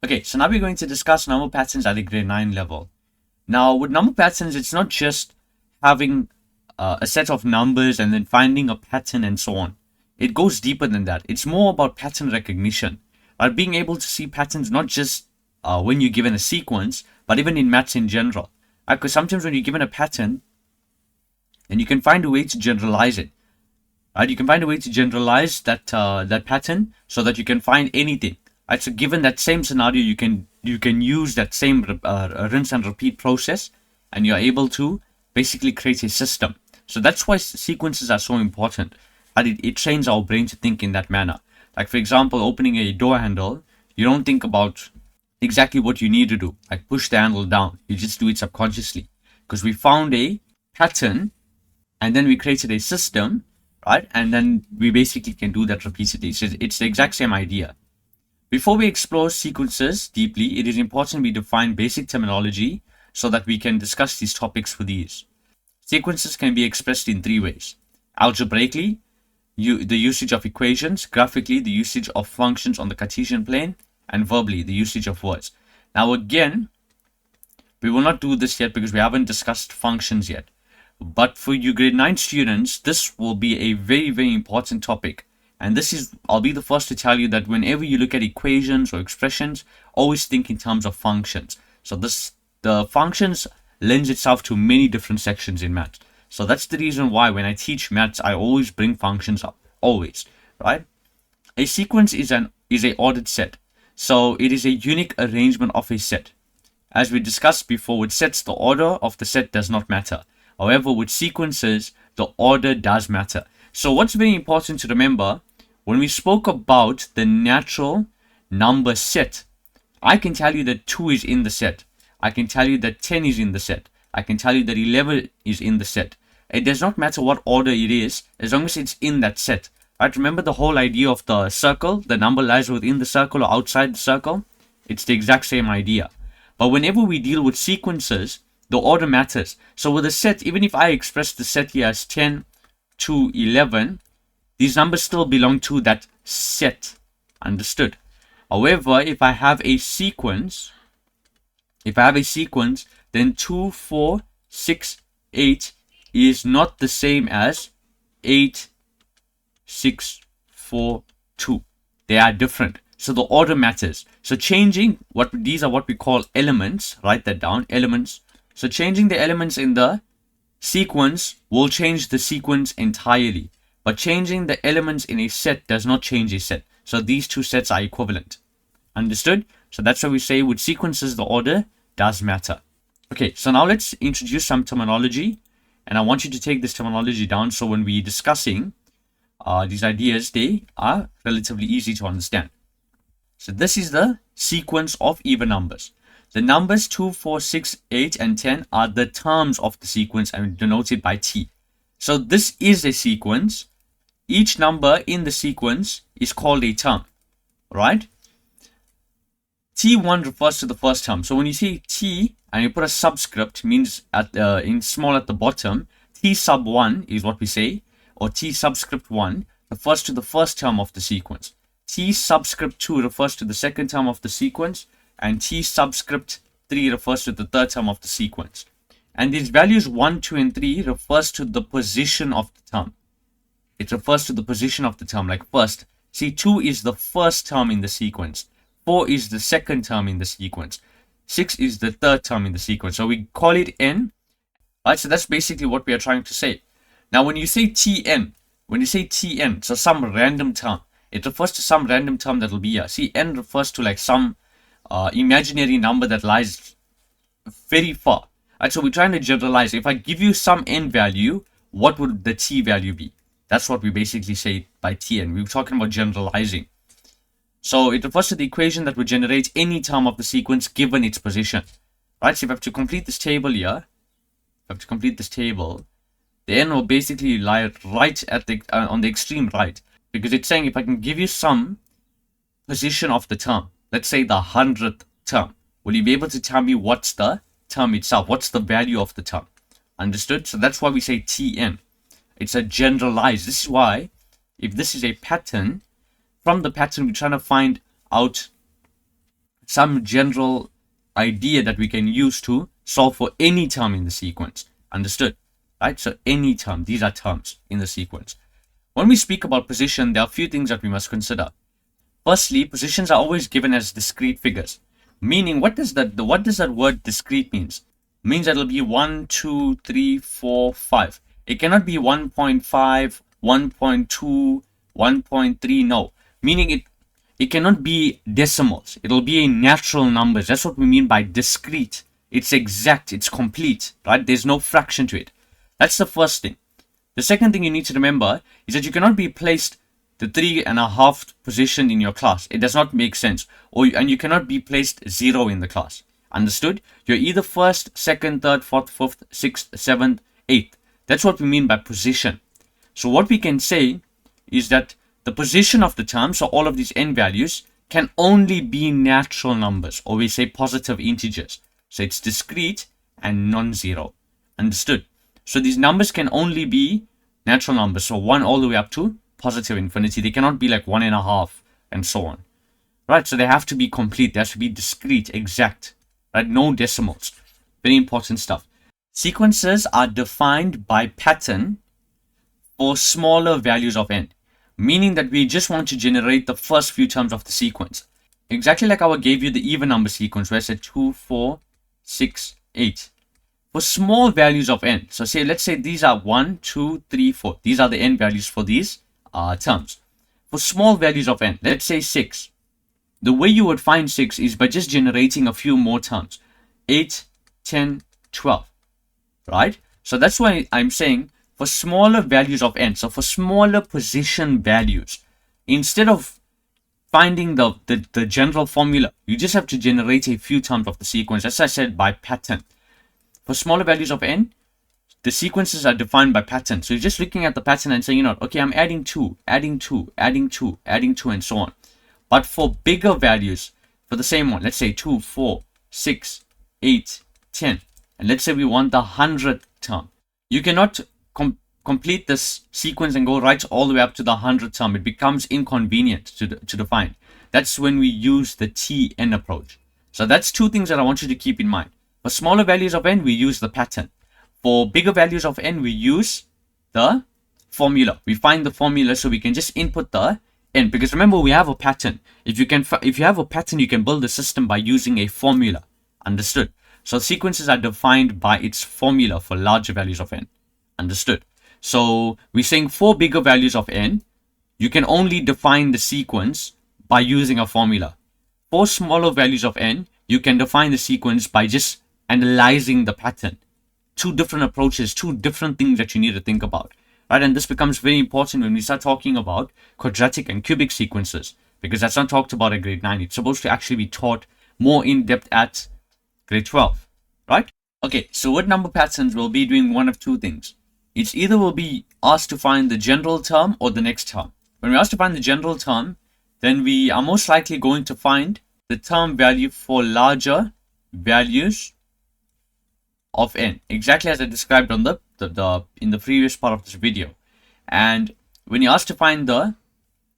Okay, so now we're going to discuss number patterns at the grade 9 level. Now, with number patterns, it's not just having a set of numbers and then finding a pattern and so on. It goes deeper than that. It's more about pattern recognition. Being able to see patterns not just when you're given a sequence, but even in maths in general. Because sometimes when you're given a pattern, and you can find a way to generalize it. Right? You can find a way to generalize that pattern so that you can find anything. Right? So given that same scenario, you can use that same rinse and repeat process, and you're able to basically create a system. So that's why sequences are so important. And it trains our brain to think in that manner. Like for example, opening a door handle, you don't think about exactly what you need to do, like push the handle down. You just do it subconsciously because we found a pattern, and then we created a system, right? And then we basically can do that repeatedly. So it's the exact same idea. Before we explore sequences deeply, it is important we define basic terminology so that we can discuss these topics with ease. Sequences can be expressed in three ways. Algebraically, the usage of equations; graphically, the usage of functions on the Cartesian plane; and verbally, the usage of words. Now again, we will not do this yet because we haven't discussed functions yet. But for you grade 9 students, this will be a very, very important topic. And I'll be the first to tell you that whenever you look at equations or expressions, always think in terms of functions. So the functions lends itself to many different sections in maths. So that's the reason why when I teach maths, I always bring functions up. Always, right? A sequence is a ordered set. So it is a unique arrangement of a set. As we discussed before, with sets, the order of the set does not matter. However, with sequences, the order does matter. So what's very important to remember, when we spoke about the natural number set, I can tell you that 2 is in the set. I can tell you that 10 is in the set. I can tell you that 11 is in the set. It does not matter what order it is, as long as it's in that set. Right? Remember the whole idea of the circle? The number lies within the circle or outside the circle? It's the exact same idea. But whenever we deal with sequences, the order matters. So with a set, even if I express the set here as 10 to 11, these numbers still belong to that set. Understood? However, if I have a sequence, then 2, 4, 6, 8 is not the same as 8, 6, 4, 2. They are different. So the order matters. So changing these are what we call elements. Write that down, elements. So changing the elements in the sequence will change the sequence entirely. But changing the elements in a set does not change a set. So these two sets are equivalent. Understood? So that's why we say with sequences, the order does matter. Okay, so now let's introduce some terminology. And I want you to take this terminology down so when we're discussing these ideas, they are relatively easy to understand. So this is the sequence of even numbers. The numbers 2, 4, 6, 8, and 10 are the terms of the sequence and denoted by T. So this is a sequence. Each number in the sequence is called a term, right? T1 refers to the first term. So when you say T and you put a subscript, means in small at the bottom, T sub 1 is what we say, or T subscript 1 refers to the first term of the sequence. T subscript 2 refers to the second term of the sequence, and T subscript 3 refers to the third term of the sequence. And these values 1, 2, and 3 refers to the position of the term. It refers to the position of the term, like first. See, 2 is the first term in the sequence. 4 is the second term in the sequence. 6 is the third term in the sequence. So we call it n. Right, so that's basically what we are trying to say. Now, when you say Tn, so some random term, it refers to some random term that will be here. See, n refers to like some imaginary number that lies very far. Right, so we're trying to generalize. If I give you some n value, what would the t value be? That's what we basically say by Tn. We were talking about generalizing. So it refers to the equation that would generate any term of the sequence given its position. Right, so if I have to complete this table here, the n will basically lie right at the on the extreme right, because it's saying if I can give you some position of the term, let's say the 100th term, will you be able to tell me what's the term itself? What's the value of the term? Understood? So that's why we say Tn. It's a generalized. This is why if this is a pattern, from the pattern we're trying to find out some general idea that we can use to solve for any term in the sequence. Understood? Right? So any term, these are terms in the sequence. When we speak about position, there are a few things that we must consider. Firstly, positions are always given as discrete figures. Meaning, what does that word discrete means? It means that it'll be 1, 2, 3, 4, 5. It cannot be 1.5, 1.2, 1.3. No. Meaning it cannot be decimals. It'll be in natural numbers. That's what we mean by discrete. It's exact. It's complete. Right? There's no fraction to it. That's the first thing. The second thing you need to remember is that you cannot be placed the 3.5 position in your class. It does not make sense. And you cannot be placed 0 in the class. Understood? You're either first, second, third, fourth, fifth, sixth, seventh, eighth. That's what we mean by position. So what we can say is that the position of the term, so all of these n values, can only be natural numbers, or we say positive integers. So it's discrete and non-zero. Understood? So these numbers can only be natural numbers. So 1 all the way up to positive infinity. They cannot be like 1.5 and so on. Right? So they have to be complete. They have to be discrete, exact. Right? No decimals. Very important stuff. Sequences are defined by pattern for smaller values of n. Meaning that we just want to generate the first few terms of the sequence. Exactly like how I gave you the even number sequence where I said 2, 4, 6, 8. For small values of n, so let's say these are 1, 2, 3, 4. These are the n values for these terms. For small values of n, let's say 6. The way you would find 6 is by just generating a few more terms. 8, 10, 12. Right? So that's why I'm saying for smaller values of n, so for smaller position values, instead of finding the general formula, you just have to generate a few terms of the sequence, as I said, by pattern. For smaller values of n, the sequences are defined by pattern. So you're just looking at the pattern and saying, okay, I'm adding 2, adding 2, adding 2, adding 2, and so on. But for bigger values, for the same one, let's say 2, 4, 6, 8, 10, and let's say we want the 100th term. You cannot complete this sequence and go right all the way up to the 100th term. It becomes inconvenient to define. That's when we use the Tn approach. So that's two things that I want you to keep in mind. For smaller values of n, we use the pattern. For bigger values of n, we use the formula. We find the formula so we can just input the n. Because remember, we have a pattern. If you have a pattern, you can build the system by using a formula. Understood? So sequences are defined by its formula for larger values of n. Understood? So we're saying for bigger values of n, you can only define the sequence by using a formula. For smaller values of n, you can define the sequence by just analyzing the pattern. Two different approaches, two different things that you need to think about. Right? And this becomes very important when we start talking about quadratic and cubic sequences, because that's not talked about at grade 9. It's supposed to actually be taught more in depth at grade 12. Right? Okay, so with number patterns, we'll be doing one of two things. It's either we'll be asked to find the general term or the next term. When we're asked to find the general term, then we are most likely going to find the term value for larger values of n, exactly as I described on in the previous part of this video. And when you're asked to find the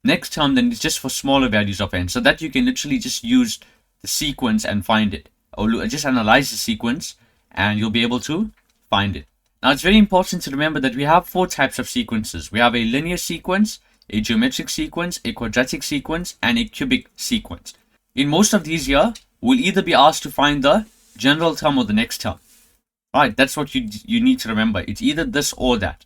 next term, then it's just for smaller values of n, so that you can literally just use the sequence and find it, or just analyze the sequence and you'll be able to find it. Now it's very important to remember that we have four types of sequences. We have a linear sequence, a geometric sequence, a quadratic sequence, and a cubic sequence. In most of these here, we'll either be asked to find the general term or the next term. Right, that's what you need to remember. It's either this or that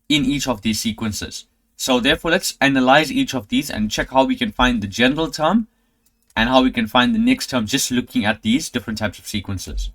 in each of these sequences. So therefore, let's analyze each of these and check how we can find the general term and how we can find the next term just looking at these different types of sequences.